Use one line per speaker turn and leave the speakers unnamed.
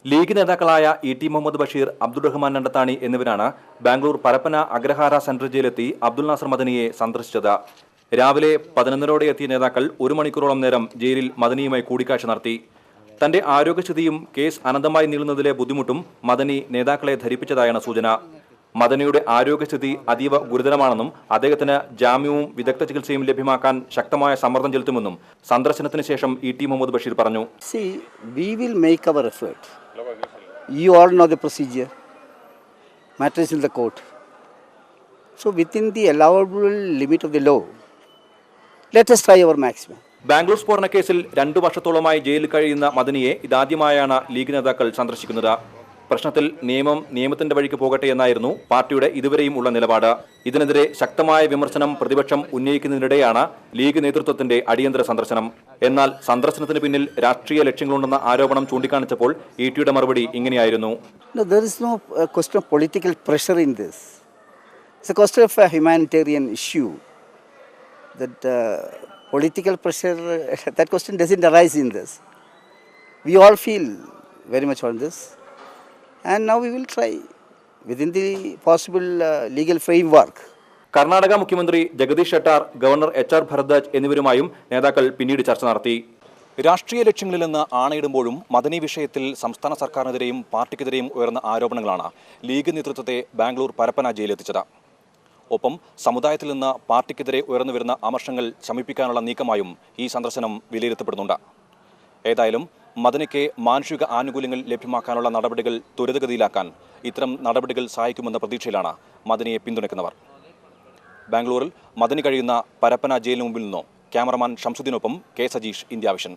League നേതാക്കളായ ഇ.ടി. മുഹമ്മദ് ബഷീർ, അബ്ദുൾ റഹ്മാൻ നണ്ടത്താണി എന്നിവരാണ് Bangalore Parappana Agrahara central ജയിലെത്തി Abdul Nasar മദനിയെ സന്ദർശിച്ചത്. രാവിലെ 11:00-ഓടെ എത്തിയ നേതാക്കൾ 1 മണിക്കൂറോളം നേരം ജയിലിൽ മദനിയുമായി കൂടിക്കാഴ്ച നടത്തി. തന്റെ ആരോഗ്യസ്ഥിതിയും കേസ് അനന്തമായി നീളുന്നതിലെ ബുദ്ധിമുട്ടും മദനി നേതാക്കളെ ധരിപ്പിച്ചതായാണ് സൂചന. മദനിയുടെ ആരോഗ്യസ്ഥിതി അതീവ ഗുരുതരമാണെന്നും അദ്ദേഹത്തിന് ജാമ്യവും വിദഗ്ധ ചികിത്സയും ലഭ്യമാക്കാൻ ശക്തമായ സമ്മർദ്ദം ചെലുത്തുമെന്നും സന്ദർശനത്തിന് ശേഷം ഇ.ടി. മുഹമ്മദ് ബഷീർ പറഞ്ഞു.
We will make our effort. You all know the procedure. Matters in the court. So within the allowable limit of the law, let us try our maximum.
Bangalore സ്ഫോടന കേസിൽ 2 വർഷത്തോളമായി ജയിലിൽ കഴിയുന്ന മദനിയെ ഇതാദ്യമായാണ് ലീഗ് നേതാക്കൾ സന്ദർശിക്കുന്നത്. പ്രശ്നത്തിൽ നിയമത്തിന്റെ വഴിക്ക് പോകട്ടെ എന്നായിരുന്നു പാർട്ടിയുടെ ഇതുവരെയും ഉള്ള നിലപാട്. ഇതിനെതിരെ ശക്തമായ വിമർശനം പ്രതിപക്ഷം ഉന്നയിക്കുന്നതിനിടെയാണ് ലീഗ് നേതൃത്വത്തിന്റെ അടിയന്തര സന്ദർശനം. എന്നാൽ സന്ദർശനത്തിന് പിന്നിൽ രാഷ്ട്രീയ ലക്ഷ്യങ്ങളുണ്ടെന്ന ആരോപണം ചൂണ്ടിക്കാണിച്ചപ്പോൾ ഇ.ടിയുടെ മറുപടി ഇങ്ങനെയായിരുന്നു.
No, there is no question of political pressure in this. It's a question of a humanitarian issue. That political pressure, that question doesn't arise in this. We all feel very much on this. And now we will try within the possible legal framework.
Karnataka മുഖ്യമന്ത്രി Jagdish Shettar, governor HR. Bharadwaj എന്നിവരുമായും നേതാക്കൾ പിന്നീട് ചർച്ച നടത്തി. രാഷ്ട്രീയ ലക്ഷ്യങ്ങളിൽ നിന്ന് ആണയിടുമ്പോഴും മദനി വിഷയത്തിൽ സംസ്ഥാന സർക്കാരിനെതിരെയും പാർട്ടിക്കെതിരെയും ഉയർന്ന ആരോപണങ്ങളാണ് ലീഗ് നേതൃത്വത്തെ ബാംഗ്ലൂർ പരപ്പന ജയിലെത്തിച്ചത്. ഒപ്പം സമുദായത്തിൽ നിന്ന് പാർട്ടിക്കെതിരെ ഉയർന്നുവരുന്ന അമർഷങ്ങൾ ശമിപ്പിക്കാനുള്ള നീക്കമായും ഈ സന്ദർശനം വിലയിരുത്തപ്പെടുന്നുണ്ട്. ഏതായാലും മദനിക്ക് മാനുഷിക ആനുകൂല്യങ്ങൾ ലഭ്യമാക്കാനുള്ള നടപടികൾ ത്വരിതഗതിയിലാക്കാൻ ഇത്തരം നടപടികൾ സഹായിക്കുമെന്ന പ്രതീക്ഷയിലാണ് മദനിയെ പിന്തുണയ്ക്കുന്നവർ. ബാംഗ്ലൂരിൽ മദനി കഴിയുന്ന പരപ്പന ജയിലിന് മുമ്പിൽ നിന്നോ ക്യാമറമാൻ ഷംസുദ്ദീനൊപ്പം കെ. Sajeesh, India vision.